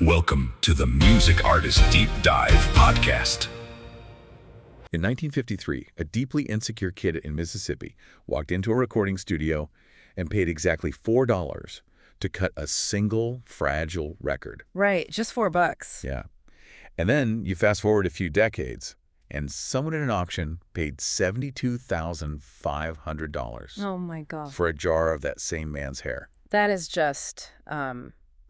Welcome to the Music Artist Deep Dive Podcast. In 1953, a deeply insecure kid in Mississippi walked into a recording studio and paid exactly $4 to cut a single fragile record. Right, just $4. Yeah. And then you fast forward a few decades, and someone at an auction paid $72,500 Oh my God. for a jar of that same man's hair. That is just,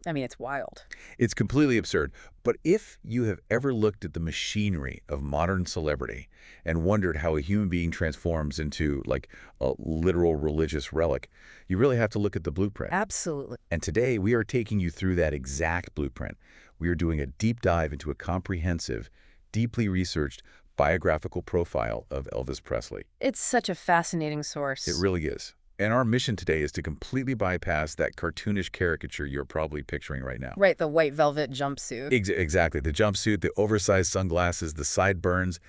it's wild. It's completely absurd. But if you have ever looked at the machinery of modern celebrity and wondered how a human being transforms into, like, a literal religious relic, you really have to look at the blueprint. Absolutely. And today we are taking you through that exact blueprint. We are doing a deep dive into a comprehensive, deeply researched biographical profile of Elvis Presley. It's such a fascinating source. It really is. And our mission today is to completely bypass that cartoonish caricature you're probably picturing right now. Right, the white velvet jumpsuit. Exactly. The jumpsuit, the oversized sunglasses, the sideburns.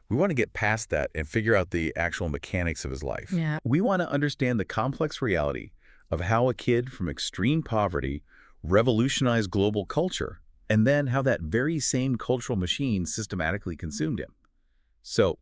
We want to get past that and figure out the actual mechanics of his life. Yeah. We want to understand the complex reality of how a kid from extreme poverty revolutionized global culture, and then how that very same cultural machine systematically consumed him. So,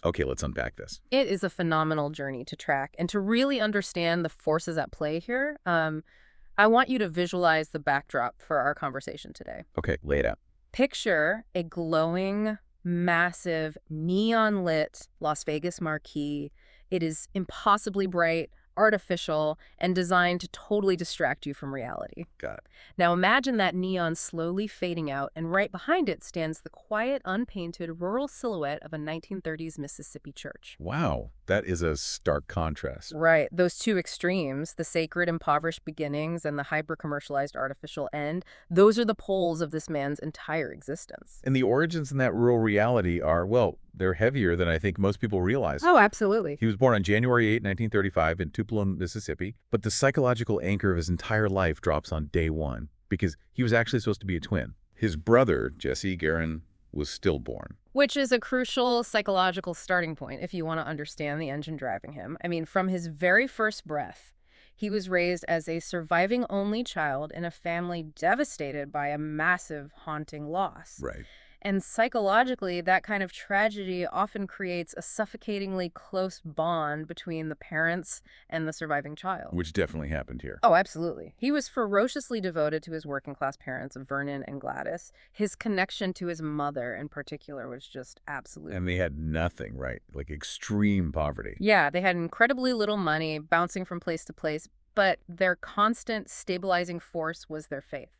okay, let's unpack this. It is a phenomenal journey to track. And to really understand the forces at play here, I want you to visualize the backdrop for our conversation today. Okay, lay it out. Picture a glowing, massive, neon-lit Las Vegas marquee. It is impossibly bright, artificial, and designed to totally distract you from reality. Got it. Now imagine that neon slowly fading out, and right behind it stands the quiet, unpainted, rural silhouette of a 1930s Mississippi church. Wow, that is a stark contrast. Right. Those two extremes, the sacred, impoverished beginnings and the hyper-commercialized artificial end, those are the poles of this man's entire existence. And the origins in that rural reality are, well, they're heavier than I think most people realize. Oh, absolutely. He was born on January 8, 1935 in Tupelo, Mississippi, but the psychological anchor of his entire life drops on day one because he was actually supposed to be a twin. His brother, Jesse Guerin, was stillborn. Which is a crucial psychological starting point if you want to understand the engine driving him. I mean, from his very first breath, he was raised as a surviving only child in a family devastated by a massive, haunting loss. Right. And psychologically, that kind of tragedy often creates a suffocatingly close bond between the parents and the surviving child. Which definitely happened here. Oh, absolutely. He was ferociously devoted to his working-class parents, Vernon and Gladys. His connection to his mother, in particular, was just absolute. And they had nothing, right? Like extreme poverty. Yeah, they had incredibly little money, bouncing from place to place, but their constant stabilizing force was their faith.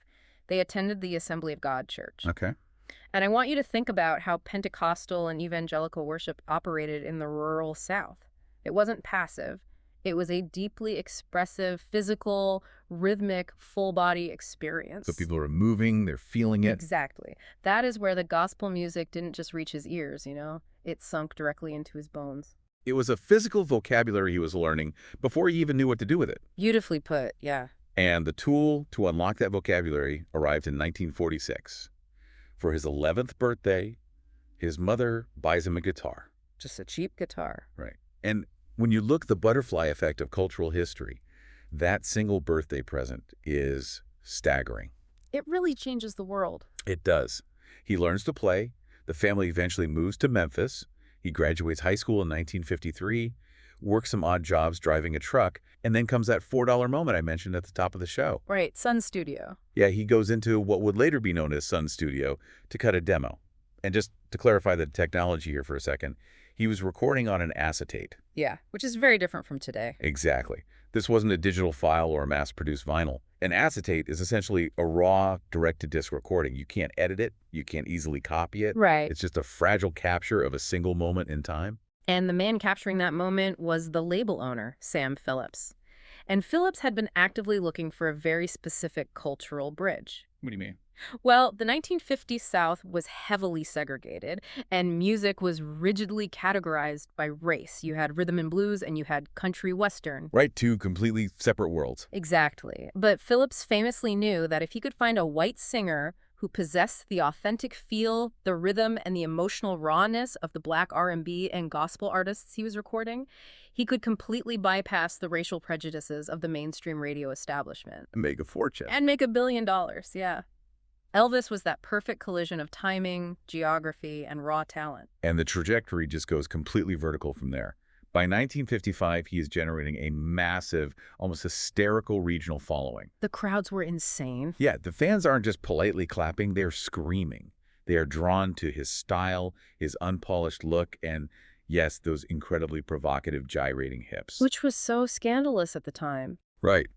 They attended the Assembly of God Church. Okay. And I want you to think about how Pentecostal and evangelical worship operated in the rural South. It wasn't passive. It was a deeply expressive, physical, rhythmic, full-body experience. So people are moving, they're feeling it. Exactly. That is where the gospel music didn't just reach his ears, you know? It sunk directly into his bones. It was a physical vocabulary he was learning before he even knew what to do with it. Beautifully put, yeah. And the tool to unlock that vocabulary arrived in 1946. For his 11th birthday, his mother buys him a guitar. Just a cheap guitar. Right. And when you look the butterfly effect of cultural history, that single birthday present is staggering. It really changes the world. It does. He learns to play. The family eventually moves to Memphis. He graduates high school in 1953, works some odd jobs driving a truck, and then comes that $4 moment I mentioned at the top of the show. Right, Sun Studio. Yeah, he goes into what would later be known as Sun Studio to cut a demo. And just to clarify the technology here for a second, he was recording on an acetate. Yeah, which is very different from today. Exactly. This wasn't a digital file or a mass-produced vinyl. An acetate is essentially a raw, direct-to-disc recording. You can't edit it. You can't easily copy it. Right. It's just a fragile capture of a single moment in time. And the man capturing that moment was the label owner, Sam Phillips. And Phillips had been actively looking for a very specific cultural bridge. What do you mean? Well, the 1950s South was heavily segregated, and music was rigidly categorized by race. You had rhythm and blues, and you had country western. Right, two completely separate worlds. Exactly. But Phillips famously knew that if he could find a white singer who possessed the authentic feel, the rhythm, and the emotional rawness of the black R&B and gospel artists he was recording, he could completely bypass the racial prejudices of the mainstream radio establishment. And make a fortune. And make $1 billion, yeah. Elvis was that perfect collision of timing, geography, and raw talent. And the trajectory just goes completely vertical from there. By 1955, he is generating a massive, almost hysterical regional following. The crowds were insane. Yeah, the fans aren't just politely clapping, they're screaming. They are drawn to his style, his unpolished look, and yes, those incredibly provocative gyrating hips. Which was so scandalous at the time. Right.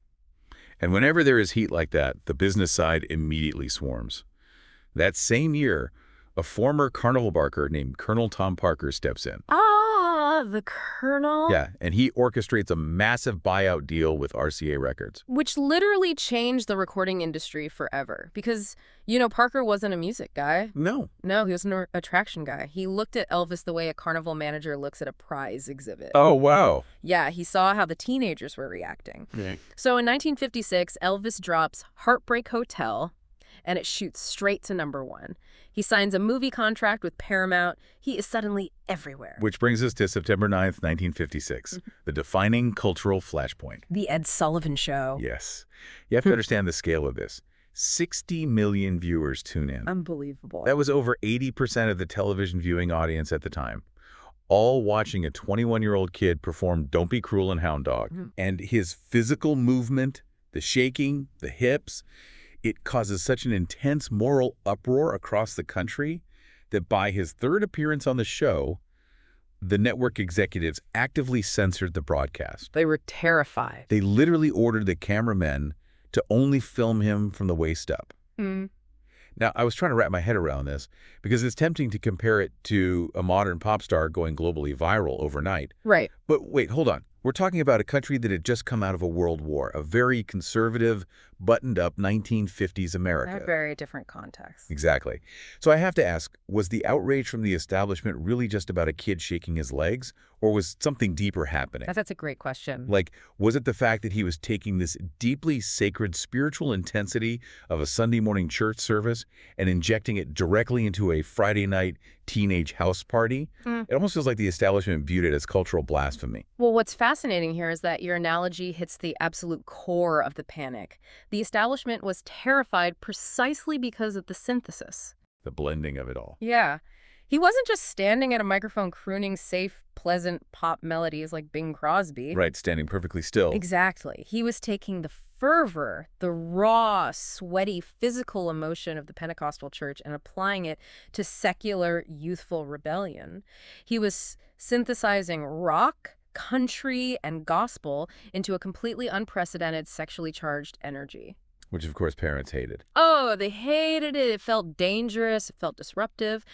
And whenever there is heat like that, the business side immediately swarms. That same year, a former carnival barker named Colonel Tom Parker steps in. Ah, the Colonel? Yeah, and he orchestrates a massive buyout deal with RCA Records. Which literally changed the recording industry forever. Because, Parker wasn't a music guy. No. No, he was an attraction guy. He looked at Elvis the way a carnival manager looks at a prize exhibit. Oh, wow. Yeah, he saw how the teenagers were reacting. Yeah. So in 1956, Elvis drops Heartbreak Hotel, and it shoots straight to #1. He signs a movie contract with Paramount. He is suddenly everywhere. Which brings us to September 9th, 1956, the defining cultural flashpoint. The Ed Sullivan Show. Yes. You have to understand the scale of this. 60 million viewers tune in. Unbelievable. That was over 80% of the television viewing audience at the time, all watching a 21-year-old kid perform Don't Be Cruel and Hound Dog. And his physical movement, the shaking, the hips, it causes such an intense moral uproar across the country that by his third appearance on the show, the network executives actively censored the broadcast. They were terrified. They literally ordered the cameramen to only film him from the waist up. Now, I was trying to wrap my head around this because it's tempting to compare it to a modern pop star going globally viral overnight. Right. But wait, hold on. We're talking about a country that had just come out of a world war, a very conservative, buttoned-up 1950s America. A very different context. Exactly. So I have to ask, was the outrage from the establishment really just about a kid shaking his legs, or was something deeper happening? That's a great question. Like, was it the fact that he was taking this deeply sacred spiritual intensity of a Sunday morning church service and injecting it directly into a Friday night teenage house party? It almost feels like the establishment viewed it as cultural blasphemy. Well, what's fascinating here is that your analogy hits the absolute core of the panic. The establishment was terrified precisely because of the synthesis. The blending of it all. Yeah. He wasn't just standing at a microphone crooning safe, pleasant pop melodies like Bing Crosby. Right, standing perfectly still. Exactly. He was taking the fervor, the raw, sweaty, physical emotion of the Pentecostal church and applying it to secular, youthful rebellion. He was synthesizing rock, country, and gospel into a completely unprecedented sexually charged energy. Which, of course, parents hated. Oh, they hated it. It felt dangerous. It felt disruptive.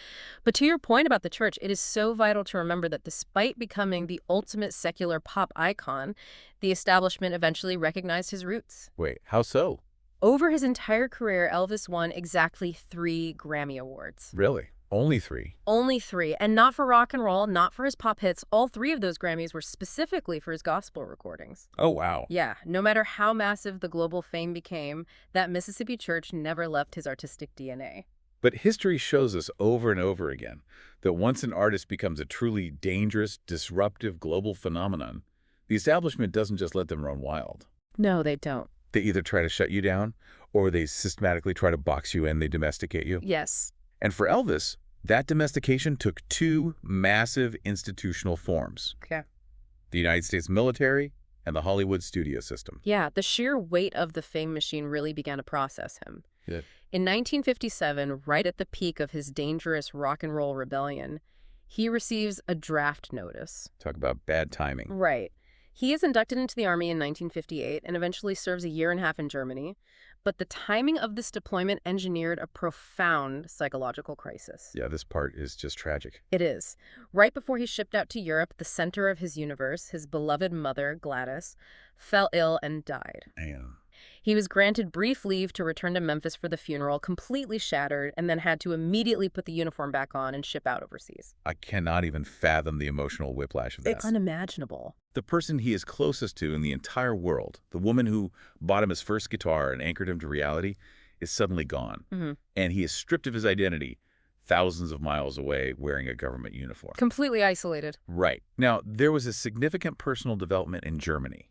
But to your point about the church, it is so vital to remember that despite becoming the ultimate secular pop icon, the establishment eventually recognized his roots. Wait, how so? Over his entire career, Elvis won exactly 3 Grammy Awards. Really? Only 3? Only 3. And not for rock and roll, not for his pop hits. All 3 of those Grammys were specifically for his gospel recordings. Oh, wow. Yeah, no matter how massive the global fame became, that Mississippi church never left his artistic DNA. But history shows us over and over again that once an artist becomes a truly dangerous, disruptive global phenomenon, the establishment doesn't just let them run wild. No, they don't. They either try to shut you down or they systematically try to box you in, they domesticate you. Yes. And for Elvis, that domestication took 2 massive institutional forms. Okay. The United States military and the Hollywood studio system. Yeah, the sheer weight of the fame machine really began to process him. Yeah. In 1957, right at the peak of his dangerous rock and roll rebellion, he receives a draft notice. Talk about bad timing. Right. He is inducted into the Army in 1958 and eventually serves a year and a half in Germany. But the timing of this deployment engineered a profound psychological crisis. Yeah, this part is just tragic. It is. Right before he shipped out to Europe, the center of his universe, his beloved mother, Gladys, fell ill and died. Man. He was granted brief leave to return to Memphis for the funeral, completely shattered, and then had to immediately put the uniform back on and ship out overseas. I cannot even fathom the emotional whiplash of that. It's unimaginable. The person he is closest to in the entire world, the woman who bought him his first guitar and anchored him to reality, is suddenly gone. And he is stripped of his identity thousands of miles away wearing a government uniform. Completely isolated. Right. Now, there was a significant personal development in Germany.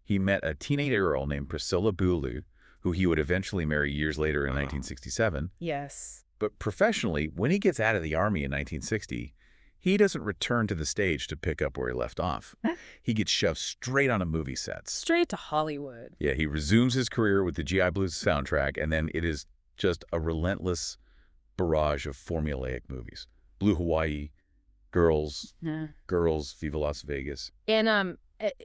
He met a teenage girl named Priscilla Bülow, who he would eventually marry years later in 1967. Yes. But professionally, when he gets out of the Army in 1960, he doesn't return to the stage to pick up where he left off. He gets shoved straight onto movie sets. Straight to Hollywood. Yeah, he resumes his career with the G.I. Blues soundtrack, and then it is just a relentless barrage of formulaic movies. Blue Hawaii, Girls, Viva Las Vegas. And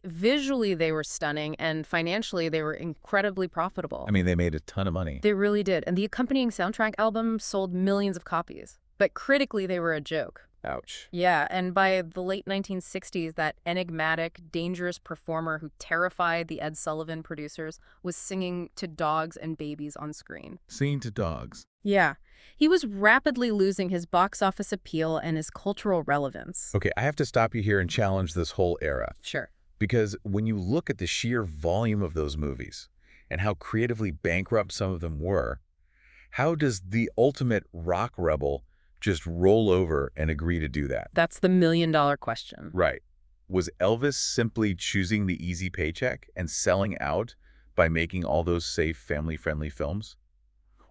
visually they were stunning, and financially they were incredibly profitable. I mean, they made a ton of money. They really did. And the accompanying soundtrack album sold millions of copies. But critically, they were a joke. Ouch. Yeah, and by the late 1960s, that enigmatic, dangerous performer who terrified the Ed Sullivan producers was singing to dogs and babies on screen. Singing to dogs. Yeah. He was rapidly losing his box office appeal and his cultural relevance. Okay, I have to stop you here and challenge this whole era. Sure. Because when you look at the sheer volume of those movies and how creatively bankrupt some of them were, how does the ultimate rock rebel just roll over and agree to do that? That's the million-dollar question. Right. Was Elvis simply choosing the easy paycheck and selling out by making all those safe, family-friendly films?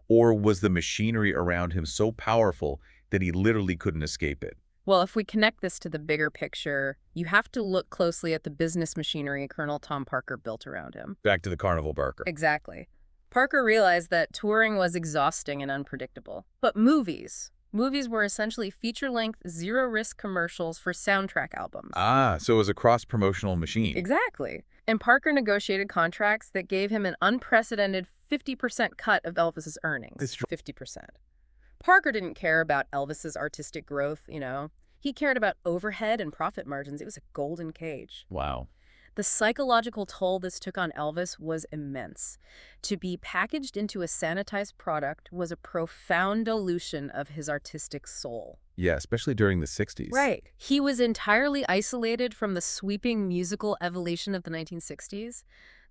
Or was the machinery around him so powerful that he literally couldn't escape it? Well, if we connect this to the bigger picture, you have to look closely at the business machinery Colonel Tom Parker built around him. Back to the Carnival Barker. Exactly. Parker realized that touring was exhausting and unpredictable. But movies were essentially feature-length, zero-risk commercials for soundtrack albums. Ah, so it was a cross-promotional machine. Exactly. And Parker negotiated contracts that gave him an unprecedented 50% cut of Elvis's earnings. It's true. 50%. Parker didn't care about Elvis's artistic growth, you know. He cared about overhead and profit margins. It was a golden cage. Wow. The psychological toll this took on Elvis was immense. To be packaged into a sanitized product was a profound dilution of his artistic soul. Yeah, especially during the 60s. Right. He was entirely isolated from the sweeping musical evolution of the 1960s.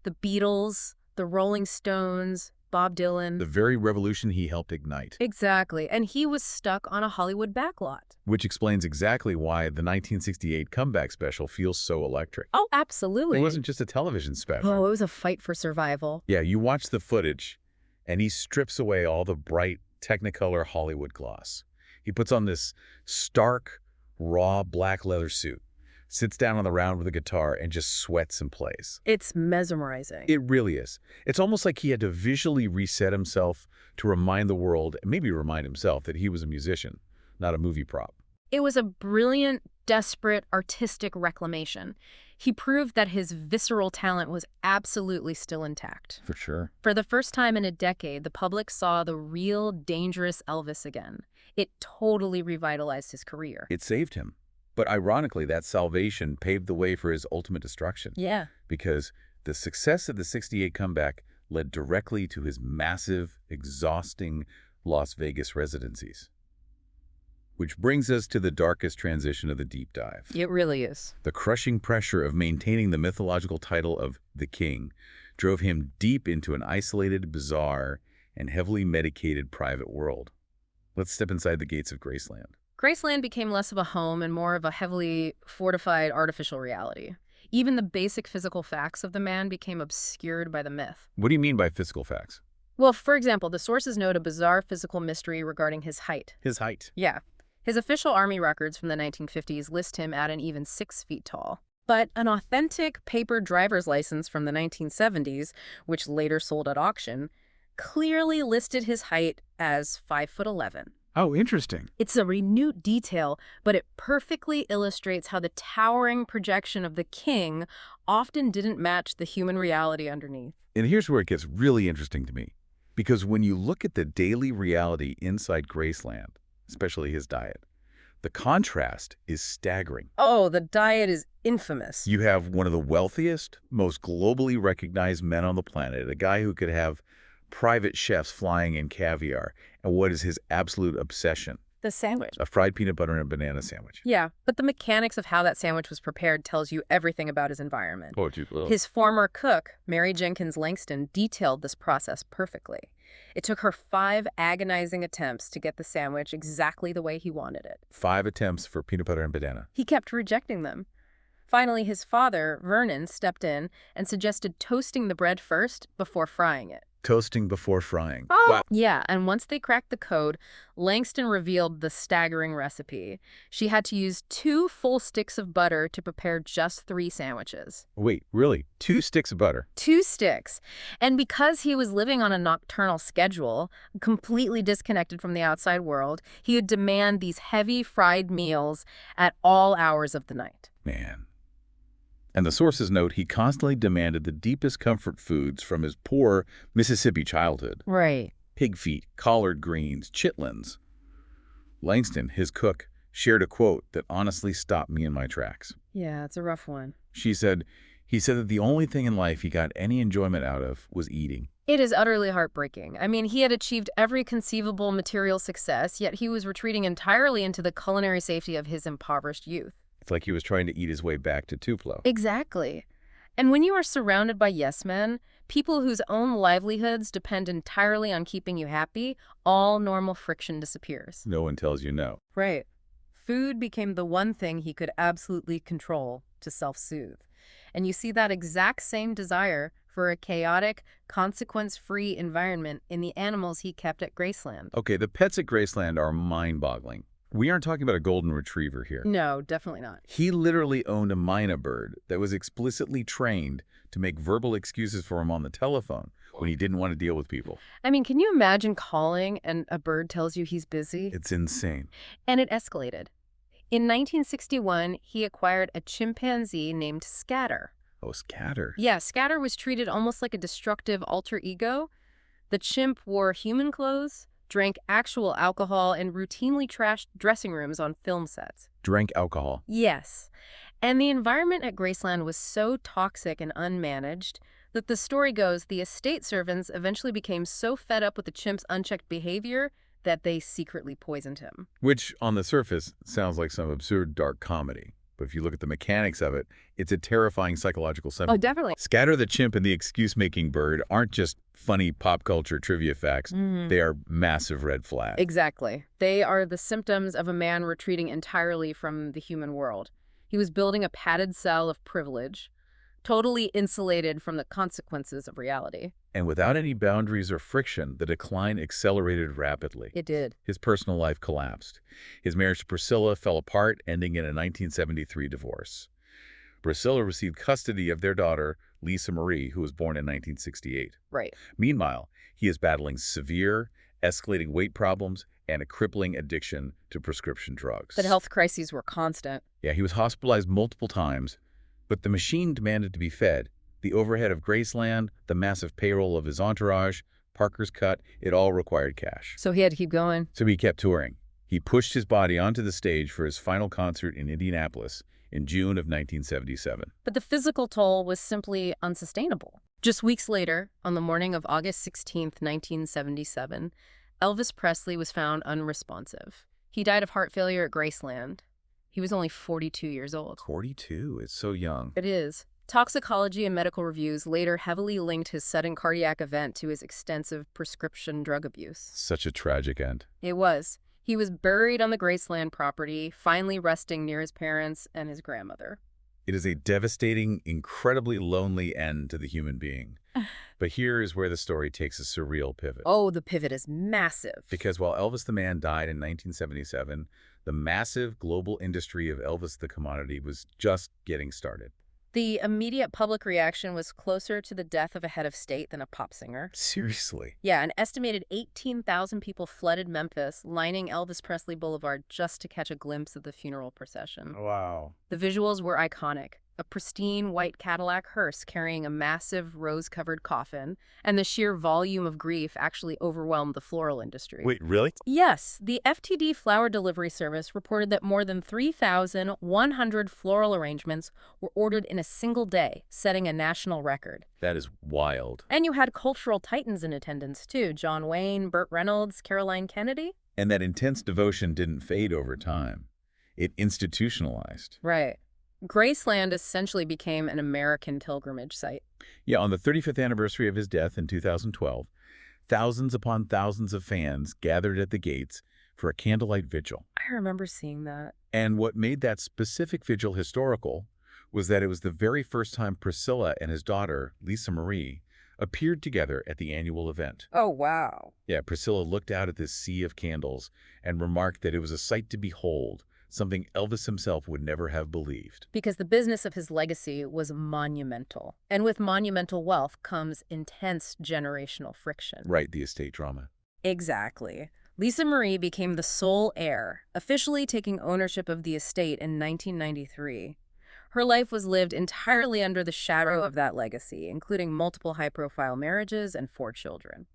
The Beatles, the Rolling Stones, Bob Dylan. The very revolution he helped ignite. Exactly. And he was stuck on a Hollywood backlot. Which explains exactly why the 1968 comeback special feels so electric. Oh, absolutely. It wasn't just a television special. Oh, it was a fight for survival. Yeah, you watch the footage, and he strips away all the bright Technicolor Hollywood gloss. He puts on this stark, raw black leather suit, sits down on the round with a guitar, and just sweats and plays. It's mesmerizing. It really is. It's almost like he had to visually reset himself to remind the world, and maybe remind himself, that he was a musician, not a movie prop. It was a brilliant, desperate, artistic reclamation. He proved that his visceral talent was absolutely still intact. For sure. For the first time in a decade, the public saw the real, dangerous Elvis again. It totally revitalized his career. It saved him. But ironically, that salvation paved the way for his ultimate destruction. Yeah. Because the success of the 68 comeback led directly to his massive, exhausting Las Vegas residencies. Which brings us to the darkest transition of the deep dive. It really is. The crushing pressure of maintaining the mythological title of the King drove him deep into an isolated, bizarre, and heavily medicated private world. Let's step inside the gates of Graceland. Graceland became less of a home and more of a heavily fortified artificial reality. Even the basic physical facts of the man became obscured by the myth. What do you mean by physical facts? Well, for example, the sources note a bizarre physical mystery regarding his height. His height. Yeah. His official army records from the 1950s list him at an even 6 feet tall. But an authentic paper driver's license from the 1970s, which later sold at auction, clearly listed his height as 5'11". Oh, interesting. It's a minute detail, but it perfectly illustrates how the towering projection of the king often didn't match the human reality underneath. And here's where it gets really interesting to me. Because when you look at the daily reality inside Graceland, especially his diet, the contrast is staggering. Oh, the diet is infamous. You have one of the wealthiest, most globally recognized men on the planet, a guy who could have private chefs flying in caviar. And what is his absolute obsession? The sandwich. A fried peanut butter and a banana sandwich. Yeah, but the mechanics of how that sandwich was prepared tells you everything about his environment. Oh, Tupelo. His former cook, Mary Jenkins Langston, detailed this process perfectly. It took her 5 agonizing attempts to get the sandwich exactly the way he wanted it. 5 attempts for peanut butter and banana. He kept rejecting them. Finally, his father, Vernon, stepped in and suggested toasting the bread first before frying it. Toasting before frying. Oh. Wow. Yeah, and once they cracked the code, Langston revealed the staggering recipe. She had to use 2 full sticks of butter to prepare just 3 sandwiches. Wait, really? 2 sticks of butter? 2 sticks. And because he was living on a nocturnal schedule, completely disconnected from the outside world, he would demand these heavy fried meals at all hours of the night. Man. And the sources note he constantly demanded the deepest comfort foods from his poor Mississippi childhood. Right. Pig feet, collard greens, chitlins. Langston, his cook, shared a quote that honestly stopped me in my tracks. Yeah, it's a rough one. He said that the only thing in life he got any enjoyment out of was eating. It is utterly heartbreaking. I mean, he had achieved every conceivable material success, yet he was retreating entirely into the culinary safety of his impoverished youth. It's like he was trying to eat his way back to Tupelo. Exactly. And when you are surrounded by yes men, people whose own livelihoods depend entirely on keeping you happy, all normal friction disappears. No one tells you no. Right. Food became the one thing he could absolutely control to self-soothe. And you see that exact same desire for a chaotic, consequence-free environment in the animals he kept at Graceland. Okay, the pets at Graceland are mind-boggling. We aren't talking about a golden retriever here. No, definitely not. He literally owned a mynah bird that was explicitly trained to make verbal excuses for him on the telephone when he didn't want to deal with people. I mean, can you imagine calling and a bird tells you he's busy? It's insane. And it escalated. In 1961, he acquired a chimpanzee named Scatter. Oh, Scatter. Yeah, Scatter was treated almost like a destructive alter ego. The chimp wore human clothes, drank actual alcohol, and routinely trashed dressing rooms on film sets. Drank alcohol. Yes. And the environment at Graceland was so toxic and unmanaged that the story goes the estate servants eventually became so fed up with the chimp's unchecked behavior that they secretly poisoned him. Which, on the surface, sounds like some absurd dark comedy. But if you look at the mechanics of it, it's a terrifying psychological symbol. Oh, definitely. Scatter the chimp and the excuse-making bird aren't just funny pop culture trivia facts. They are massive red flags. Exactly. They are the symptoms of a man retreating entirely from the human world. He was building a padded cell of privilege, totally insulated from the consequences of reality. And without any boundaries or friction, the decline accelerated rapidly. It did. His personal life collapsed. His marriage to Priscilla fell apart, ending in a 1973 divorce. Priscilla received custody of their daughter, Lisa Marie, who was born in 1968. Right. Meanwhile, he is battling severe, escalating weight problems and a crippling addiction to prescription drugs. The health crises were constant. Yeah, he was hospitalized multiple times, but the machine demanded to be fed. The overhead of Graceland, the massive payroll of his entourage, Parker's cut, it all required cash. So he had to keep going. So he kept touring. He pushed his body onto the stage for his final concert in Indianapolis in June of 1977. But the physical toll was simply unsustainable. Just weeks later, on the morning of August 16th, 1977, Elvis Presley was found unresponsive. He died of heart failure at Graceland. He was only 42 years old. 42? It's so young. It is. Toxicology and medical reviews later heavily linked his sudden cardiac event to his extensive prescription drug abuse. Such a tragic end. It was. He was buried on the Graceland property, finally resting near his parents and his grandmother. It is a devastating, incredibly lonely end to the human being. But here is where the story takes a surreal pivot. Oh, the pivot is massive. Because while Elvis the Man died in 1977, the massive global industry of Elvis the commodity was just getting started. The immediate public reaction was closer to the death of a head of state than a pop singer. Seriously? Yeah, an estimated 18,000 people flooded Memphis, lining Elvis Presley Boulevard just to catch a glimpse of the funeral procession. Wow. The visuals were iconic. A pristine white Cadillac hearse carrying a massive rose-covered coffin, and the sheer volume of grief actually overwhelmed the floral industry. Wait, really? Yes, the FTD Flower Delivery Service reported that more than 3,100 floral arrangements were ordered in a single day, setting a national record. That is wild. And you had cultural titans in attendance, too. John Wayne, Burt Reynolds, Caroline Kennedy. And that intense devotion didn't fade over time. It institutionalized. Right. Graceland essentially became an American pilgrimage site. Yeah, on the 35th anniversary of his death in 2012, thousands upon thousands of fans gathered at the gates for a candlelight vigil. I remember seeing that. And what made that specific vigil historical was that it was the very first time Priscilla and his daughter, Lisa Marie, appeared together at the annual event. Oh, wow. Yeah, Priscilla looked out at this sea of candles and remarked that it was a sight to behold, something Elvis himself would never have believed. Because the business of his legacy was monumental. And with monumental wealth comes intense generational friction. Right, the estate drama. Exactly. Lisa Marie became the sole heir, officially taking ownership of the estate in 1993. Her life was lived entirely under the shadow of that legacy, including multiple high-profile marriages and 4 children.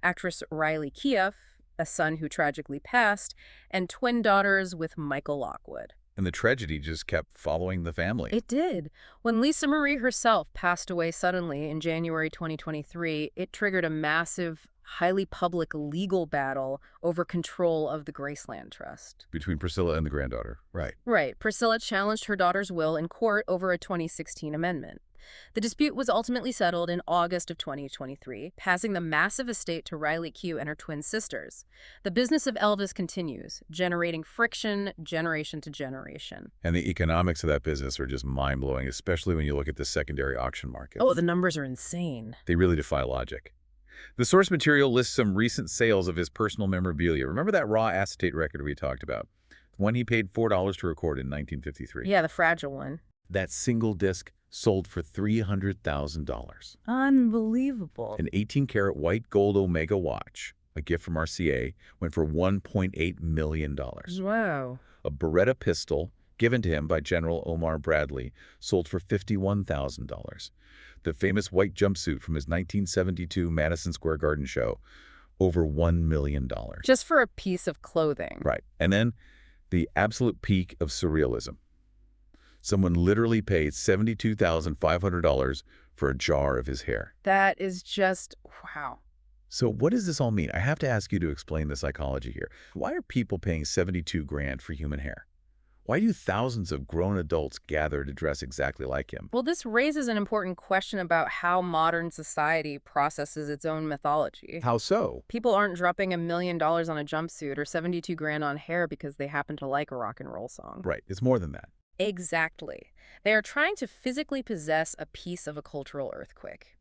Actress Riley Keough, a son who tragically passed, and twin daughters with Michael Lockwood. And the tragedy just kept following the family. It did. When Lisa Marie herself passed away suddenly in January 2023, it triggered a massive, highly public legal battle over control of the Graceland Trust. Between Priscilla and the granddaughter. Right. Right. Priscilla challenged her daughter's will in court over a 2016 amendment. The dispute was ultimately settled in August of 2023, passing the massive estate to Riley Keough and her twin sisters. The business of Elvis continues, generating friction generation to generation. And the economics of that business are just mind-blowing, especially when you look at the secondary auction market. Oh, the numbers are insane. They really defy logic. The source material lists some recent sales of his personal memorabilia. Remember that raw acetate record we talked about? The one he paid $4 to record in 1953. Yeah, the fragile one. That single disc sold for $300,000. Unbelievable. An 18-karat white gold Omega watch, a gift from RCA, went for $1.8 million. Wow. A Beretta pistol, given to him by General Omar Bradley, sold for $51,000. The famous white jumpsuit from his 1972 Madison Square Garden show, over $1 million. Just for a piece of clothing. Right. And then the absolute peak of surrealism. Someone literally paid $72,500 for a jar of his hair. That is just, wow. So what does this all mean? I have to ask you to explain the psychology here. Why are people paying $72,000 for human hair? Why do thousands of grown adults gather to dress exactly like him? Well, this raises an important question about how modern society processes its own mythology. How so? People aren't dropping $1 million on a jumpsuit or $72,000 on hair because they happen to like a rock and roll song. Right. It's more than that. Exactly. They are trying to physically possess a piece of a cultural earthquake.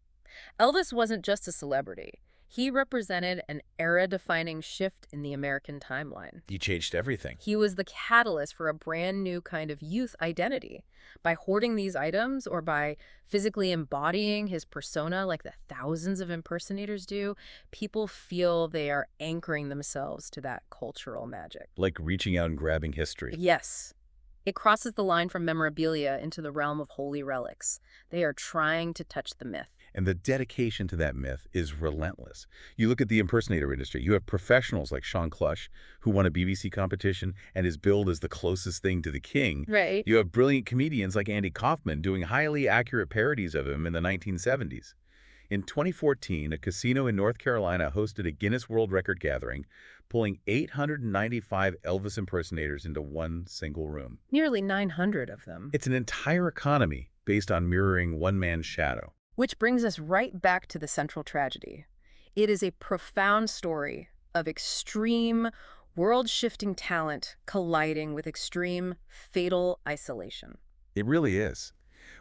Elvis wasn't just a celebrity. He represented an era-defining shift in the American timeline. He changed everything. He was the catalyst for a brand new kind of youth identity. By hoarding these items or by physically embodying his persona like the thousands of impersonators do, people feel they are anchoring themselves to that cultural magic. Like reaching out and grabbing history. Yes. It crosses the line from memorabilia into the realm of holy relics. They are trying to touch the myth. And the dedication to that myth is relentless. You look at the impersonator industry. You have professionals like Sean Clush, who won a BBC competition and is billed as the closest thing to the king. Right. You have brilliant comedians like Andy Kaufman doing highly accurate parodies of him in the 1970s. In 2014, a casino in North Carolina hosted a Guinness World Record gathering, pulling 895 Elvis impersonators into one single room. Nearly 900 of them. It's an entire economy based on mirroring one man's shadow. Which brings us right back to the central tragedy. It is a profound story of extreme, world-shifting talent colliding with extreme, fatal isolation. It really is.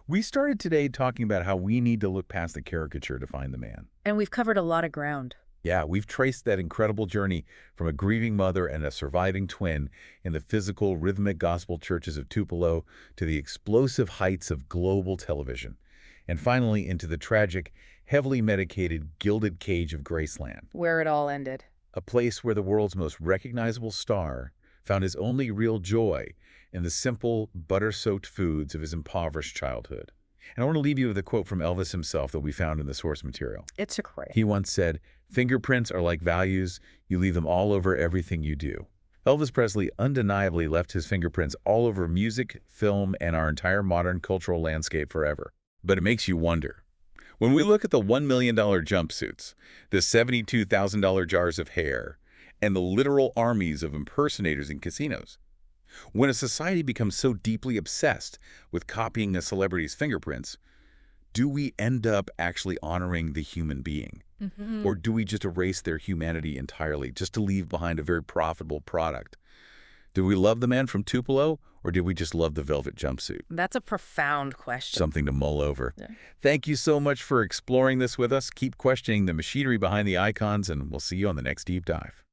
We started today talking about how we need to look past the caricature to find the man. And we've covered a lot of ground. Yeah, we've traced that incredible journey from a grieving mother and a surviving twin in the physical, rhythmic gospel churches of Tupelo to the explosive heights of global television, and finally into the tragic, heavily medicated, gilded cage of Graceland. Where it all ended. A place where the world's most recognizable star found his only real joy in the simple, butter-soaked foods of his impoverished childhood. And I want to leave you with a quote from Elvis himself that we found in the source material. It's a cray. He once said, "Fingerprints are like values. You leave them all over everything you do." Elvis Presley undeniably left his fingerprints all over music, film, and our entire modern cultural landscape forever. But it makes you wonder. When we look at the $1 million jumpsuits, the $72,000 jars of hair, and the literal armies of impersonators in casinos, when a society becomes so deeply obsessed with copying a celebrity's fingerprints, do we end up actually honoring the human being? Or do we just erase their humanity entirely just to leave behind a very profitable product? Did we love the man from Tupelo, or did we just love the velvet jumpsuit? That's a profound question. Something to mull over. Yeah. Thank you so much for exploring this with us. Keep questioning the machinery behind the icons, and we'll see you on the next Deep Dive.